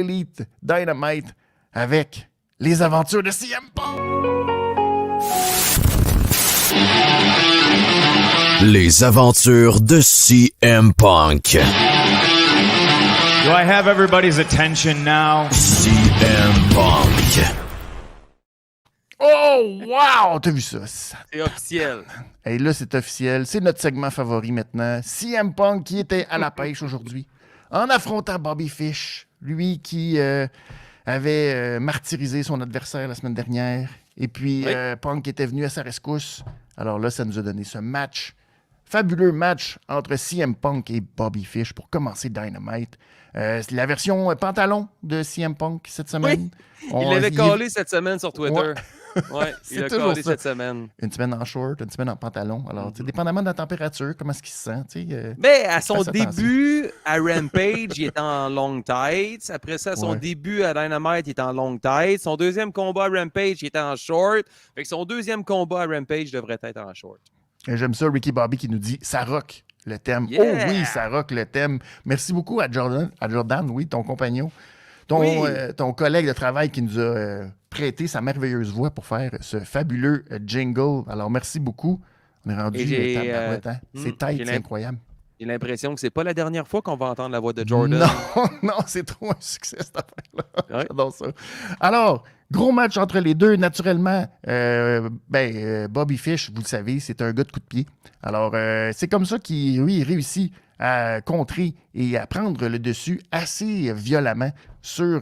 Elite Dynamite avec les aventures de CM Punk. Les aventures de CM Punk. Do I have everybody's attention now? CM Punk. Oh, wow! T'as vu ça? C'est officiel. Et là, c'est officiel. C'est notre segment favori maintenant. CM Punk qui était à la pêche aujourd'hui en affrontant Bobby Fish. Lui qui avait martyrisé son adversaire la semaine dernière. Et puis, Oui. Punk était venu à sa rescousse. Alors là, ça nous a donné ce match. Fabuleux match entre CM Punk et Bobby Fish pour commencer Dynamite. C'est la version pantalon de CM Punk cette semaine. Il l'avait collé cette semaine sur Twitter. Ouais, C'est il l'a toujours collé ça. cette semaine. Une semaine en short, une semaine en pantalon. Alors, tu sais, dépendamment de la température, comment est-ce qu'il se sent, tu sais. Mais à son fasse attention. début, à Rampage, il était en long tights. Après ça, à son Ouais. début à Dynamite, il était en long tights. Son deuxième combat à Rampage, il était en short. Fait que son deuxième combat à Rampage devrait être en short. Et j'aime ça, Ricky Bobby qui nous dit « Ça rock le thème Yeah! Oh oui, ça rock le thème. Merci beaucoup à Jordan, oui, ton compagnon. Ton collègue de travail qui nous a prêté sa merveilleuse voix pour faire ce fabuleux jingle. Alors, merci beaucoup. On est rendu Et j'ai, tabarouette, hein? C'est tight, j'ai c'est incroyable. J'ai l'impression que c'est pas la dernière fois qu'on va entendre la voix de Jordan. Non, non, c'est trop un succès, cette affaire-là. Ouais. J'adore ça. Alors, gros match entre les deux, naturellement. Bobby Fish, vous le savez, c'est un gars de coup de pied. Alors, c'est comme ça qu'il réussit à contrer et à prendre le dessus assez violemment sur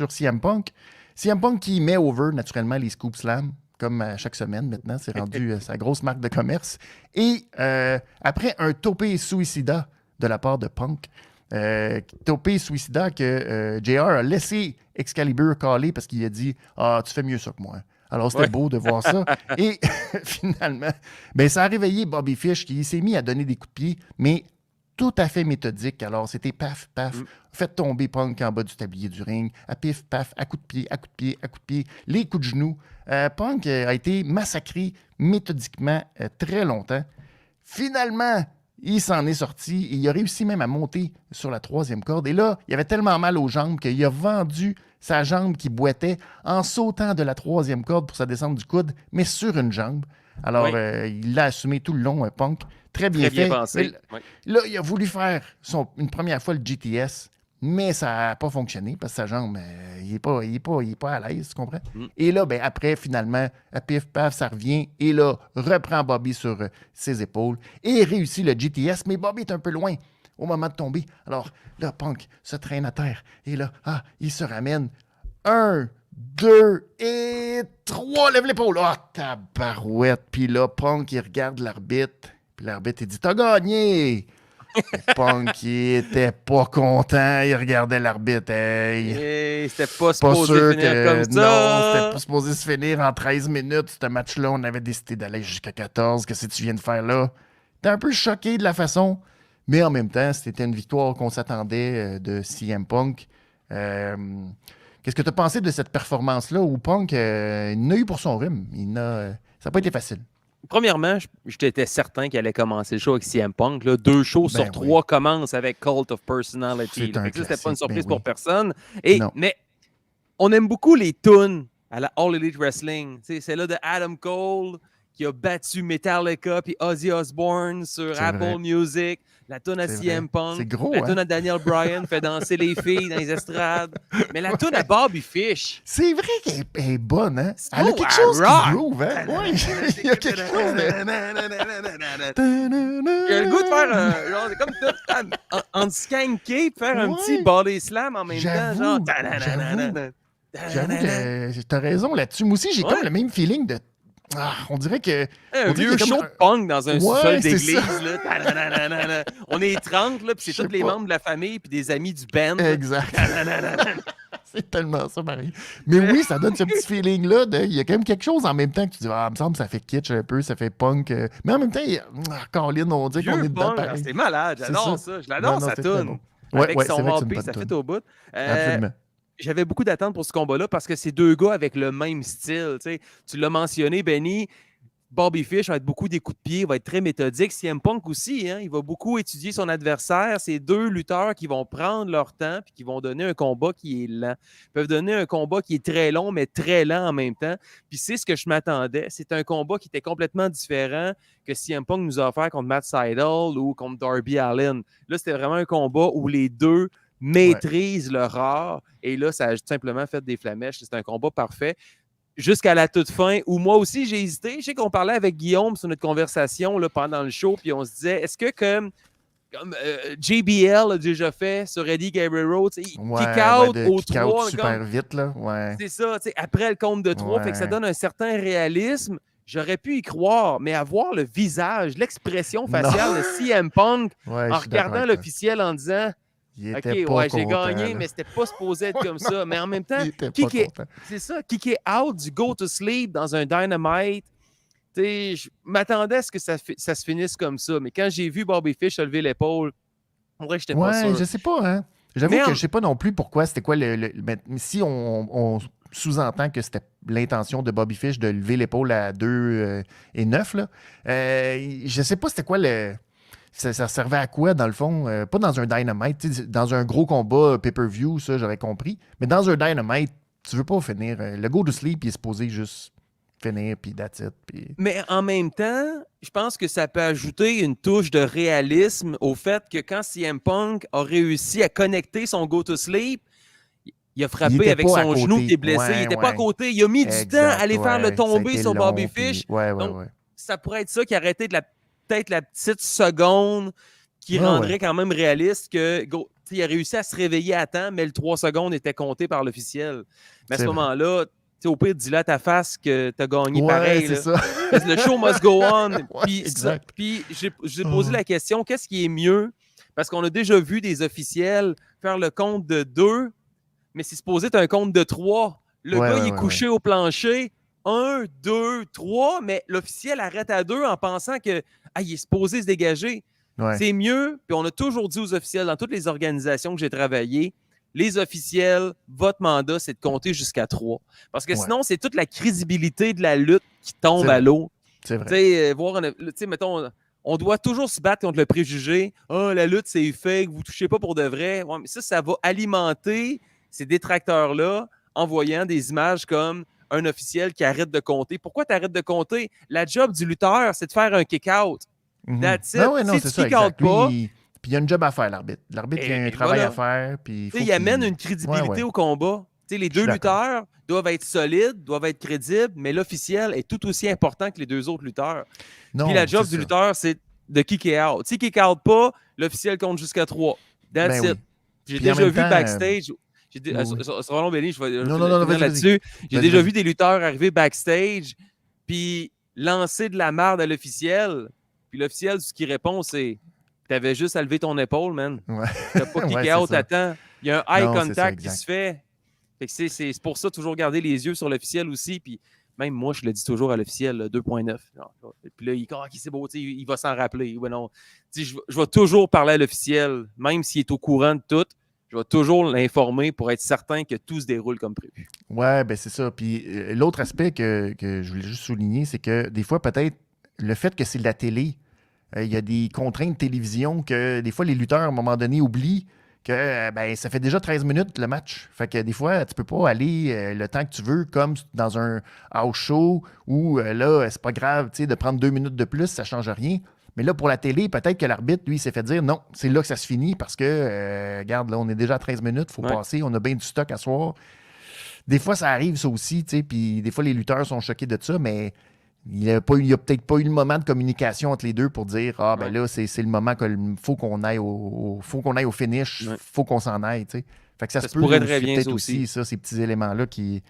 CM Punk. CM Punk qui met over, naturellement, les Scoop Slam, comme à chaque semaine maintenant. C'est rendu sa grosse marque de commerce. Et après un topé suicida de la part de Punk, topé suicida que JR a laissé Excalibur caler parce qu'il a dit « Ah, tu fais mieux ça que moi ». Alors, c'était beau de voir ça. Et finalement, ça a réveillé Bobby Fish qui s'est mis à donner des coups de pied, mais tout à fait méthodique. Alors, c'était paf, paf, faites tomber Punk en bas du tablier du ring, à pif, paf, à coups de pied, à coups de pied, à coups de pied, les coups de genoux. Punk a été massacré méthodiquement très longtemps. Finalement, il s'en est sorti et il a réussi même à monter sur la troisième corde. Et là, il avait tellement mal aux jambes qu'il a vendu sa jambe qui boitait en sautant de la troisième corde pour sa descente du coude, mais sur une jambe. Alors, il l'a assumé tout le long, Punk. Très bien fait. Pensé. Mais là, il a voulu faire une première fois le GTS, mais ça n'a pas fonctionné parce que sa jambe, il n'est pas à l'aise, tu comprends? Et là, après, finalement, à pif, paf, ça revient. Et là, reprend Bobby sur ses épaules et réussit le GTS, mais Bobby est un peu loin au moment de tomber. Alors, là, Punk se traîne à terre. Et là, il se ramène. 1, 2 et 3, lève l'épaule. Ah, tabarouette. Puis là, Punk, il regarde l'arbitre. Puis l'arbitre, il dit « T'as gagné! » Punk, il était pas content. Il regardait l'arbitre. Et c'était pas Pas supposé sûr finir que... comme ça. Non, c'était pas supposé se finir en 13 minutes. Ce match-là, on avait décidé d'aller jusqu'à 14. Qu'est-ce que tu viens de faire là? T'es un peu choqué de la façon, mais en même temps, c'était une victoire qu'on s'attendait de CM Punk. Qu'est-ce que tu as pensé de cette performance-là où Punk il n'a eu pour son rhume? Ça n'a pas été facile. Premièrement, j'étais certain qu'il allait commencer le show avec CM Punk. Là. 2 shows sur 3 commencent avec Cult of Personality. C'était pas une surprise pour personne. Mais on aime beaucoup les tunes à la All Elite Wrestling. C'est celle-là de Adam Cole qui a battu Metallica puis Ozzy Osbourne sur Apple Music. La tune à CM Punk. C'est gros, la tune à Daniel Bryan fait danser les filles dans les estrades. Mais la tune à Bobby Fish. C'est vrai qu'elle est bonne, hein? Elle a quelque chose qui groove, hein? Oui, il y a quelque chose de... Il a le goût de faire genre, c'est comme en skanké, faire un petit body slam en même temps. Genre... J'avoue que t'as raison là-dessus. Moi aussi, j'ai comme le même feeling de... on dirait que... Un vieux show de punk dans un sol d'église. Là. On est 30, là, puis c'est tous les membres de la famille puis des amis du band. Exact. C'est tellement ça, Marie. Mais oui, ça donne ce petit feeling-là. Il y a quand même quelque chose en même temps que tu dis, il me semble que ça fait kitsch un peu, ça fait punk. Mais en même temps, Colin, on dit qu'on est dedans pareil. C'est malade, j'adore ça. Je l'adore, sa toune. Avec son RP, ça fait au bout. Absolument. J'avais beaucoup d'attentes pour ce combat-là parce que c'est 2 gars avec le même style. Tu l'as mentionné, Benny. Bobby Fish va être beaucoup des coups de pied, va être très méthodique. CM Punk aussi, hein, il va beaucoup étudier son adversaire. C'est deux lutteurs qui vont prendre leur temps et qui vont donner un combat qui est lent. Ils peuvent donner un combat qui est très long, mais très lent en même temps. Puis c'est ce que je m'attendais. C'est un combat qui était complètement différent que CM Punk nous a offert contre Matt Sydal ou contre Darby Allin. Là, c'était vraiment un combat où les deux maîtrisent leur art. Et là, ça a simplement fait des flamèches. C'est un combat parfait. Jusqu'à la toute fin, où moi aussi, j'ai hésité. Je sais qu'on parlait avec Guillaume sur notre conversation là, pendant le show, puis on se disait, est-ce que comme JBL a déjà fait sur Eddie Guerrero, kick out au 3. Super vite, là. Ouais. C'est ça, après le compte de 3, fait que ça donne un certain réalisme. J'aurais pu y croire, mais avoir le visage, l'expression faciale de CM Punk en regardant l'officiel en disant... OK, j'ai gagné, là. Mais c'était pas supposé être comme ça. Mais en même temps, c'est ça, kicker out du go to sleep dans un Dynamite. Je m'attendais à ce que ça se finisse comme ça. Mais quand j'ai vu Bobby Fish lever l'épaule, en vrai, j'étais pas sûr. Je sais pas, hein. J'avoue que je sais pas non plus pourquoi, c'était quoi mais si on sous-entend que c'était l'intention de Bobby Fish de lever l'épaule à 2 et 9, là. Je sais pas c'était quoi Ça servait à quoi, dans le fond? Pas dans un Dynamite. Dans un gros combat pay-per-view, ça, j'aurais compris. Mais dans un Dynamite, tu veux pas finir. Le go to sleep, il est supposé juste finir, puis that's it. Puis... Mais en même temps, je pense que ça peut ajouter une touche de réalisme au fait que quand CM Punk a réussi à connecter son go to sleep, il a frappé avec son genou qui est blessé. Il n'était pas à côté. Il a mis du temps à aller faire le tomber sur Bobby Fish. Donc, ça pourrait être ça qui a arrêté peut-être la petite seconde qui rendrait quand même réaliste que il a réussi à se réveiller à temps, mais le 3 secondes était compté par l'officiel. Mais à ce moment-là, au pire, dis-le à ta face que tu as gagné pareil. C'est ça. Le show must go on. Puis j'ai posé la question, qu'est-ce qui est mieux? Parce qu'on a déjà vu des officiels faire le compte de 2, mais c'est supposé être un compte de 3. Le gars, il est couché au plancher. 1, 2, 3, mais l'officiel arrête à 2 en pensant qu'il est supposé se dégager. C'est mieux, puis on a toujours dit aux officiels dans toutes les organisations que j'ai travaillées, les officiels, votre mandat, c'est de compter jusqu'à 3. Parce que sinon, c'est toute la crédibilité de la lutte qui tombe à l'eau. C'est vrai. Mettons, on doit toujours se battre contre le préjugé. « la lutte, c'est fake, vous ne touchez pas pour de vrai. » Mais ça va alimenter ces détracteurs-là en voyant des images comme un officiel qui arrête de compter. Pourquoi tu arrêtes de compter? La job du lutteur, c'est de faire un kick-out. That's it. Si tu kick-out pas... Puis il y a une job à faire, l'arbitre. L'arbitre, il y a un travail à faire. Puis il amène une crédibilité au combat. Les deux lutteurs doivent être solides, doivent être crédibles, mais l'officiel est tout aussi important que les deux autres lutteurs. Puis la job du lutteur, c'est de kicker out. Si kick out pas, l'officiel compte jusqu'à 3. That's it. J'ai déjà vu backstage... Roland Belli, je vais revenir là-dessus. J'ai déjà vu des lutteurs arriver backstage puis lancer de la merde à l'officiel. Puis l'officiel, ce qui répond, c'est « T'avais juste à lever ton épaule, man. T'as pas kické out à temps. » Il y a un eye contact qui se fait. Fait que c'est pour ça, toujours garder les yeux sur l'officiel aussi. Puis même moi, je le dis toujours à l'officiel, 2.9. Puis là, c'est beau, il va s'en rappeler. Ouais, non. Je vais toujours parler à l'officiel, même s'il est au courant de tout. Je vais toujours l'informer pour être certain que tout se déroule comme prévu. Ouais, ben c'est ça. Puis l'autre aspect que je voulais juste souligner, c'est que des fois, peut-être, le fait que c'est de la télé, il y a des contraintes de télévision que des fois, les lutteurs, à un moment donné, oublient que ça fait déjà 13 minutes le match. Fait que des fois, tu peux pas aller le temps que tu veux, comme dans un house show où là, c'est pas grave de prendre 2 minutes de plus, ça change rien. Mais là, pour la télé, peut-être que l'arbitre, lui, s'est fait dire non, c'est là que ça se finit parce que, regarde, là, on est déjà à 13 minutes, il faut passer, on a bien du stock à soir. Des fois, ça arrive, ça aussi, puis des fois, les lutteurs sont choqués de ça, mais il n'y a peut-être pas eu le moment de communication entre les deux pour dire là, c'est le moment qu'il faut qu'on aille au finish, il faut qu'on s'en aille. T'sais. Fait que ça se peut pourrait très bien peut-être aussi, ça, ces petits éléments-là qui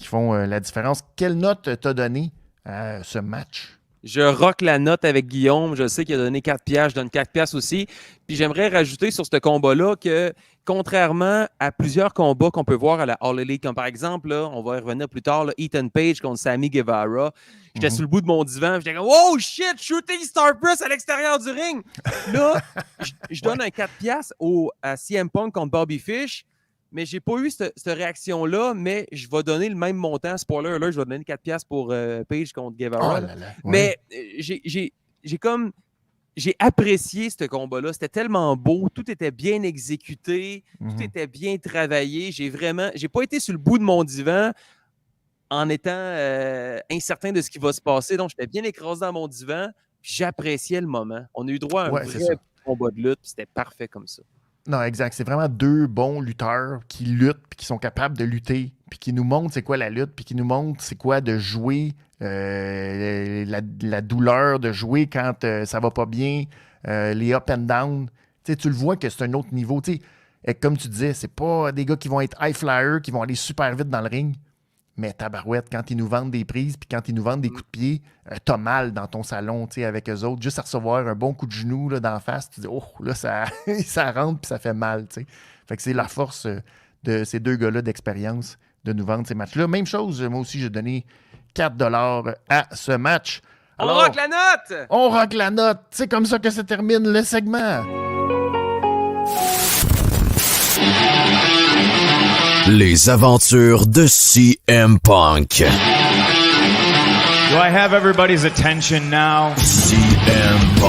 font la différence. Quelle note t'as donné à ce match? Je rock la note avec Guillaume. Je sais qu'il a donné 4 piastres. Je donne 4 piastres aussi. Puis j'aimerais rajouter sur ce combat-là que, contrairement à plusieurs combats qu'on peut voir à la All Elite, comme par exemple, là, on va y revenir plus tard, là, Ethan Page contre Sammy Guevara, j'étais sur le bout de mon divan. J'étais comme « Oh shit! Shooting Star Press à l'extérieur du ring! » Là, je donne un 4 piastres à CM Punk contre Bobby Fish. mais j'ai pas eu cette réaction-là, mais je vais donner le même montant. Spoiler alert, je vais donner 4$ pour Page contre Guevara. Oh là là, ouais. Mais j'ai apprécié ce combat-là. C'était tellement beau. Tout était bien exécuté. Tout était bien travaillé. J'ai pas été sur le bout de mon divan en étant incertain de ce qui va se passer. Donc, j'étais bien écrasé dans mon divan. J'appréciais le moment. On a eu droit à un vrai combat de lutte. C'était parfait comme ça. Non, exact. C'est vraiment deux bons lutteurs qui luttent puis qui sont capables de lutter puis qui nous montrent c'est quoi la lutte puis qui nous montrent c'est quoi de jouer la douleur, de jouer quand ça va pas bien, les up and down. Tu le vois que c'est un autre niveau. Et comme tu disais, c'est pas des gars qui vont être high flyers, qui vont aller super vite dans le ring. Mais tabarouette, quand ils nous vendent des prises puis quand ils nous vendent des coups de pied, t'as mal dans ton salon avec eux autres. Juste à recevoir un bon coup de genou là, d'en face, tu dis « Oh, là, ça rentre puis ça fait mal. » Fait que c'est la force de ces deux gars-là d'expérience de nous vendre ces matchs-là. Même chose, moi aussi, j'ai donné 4$ à ce match. Alors, on rock la note! On rock la note! C'est comme ça que se termine le segment. Les aventures de CM Punk. Do I have everybody's attention now? CM Punk.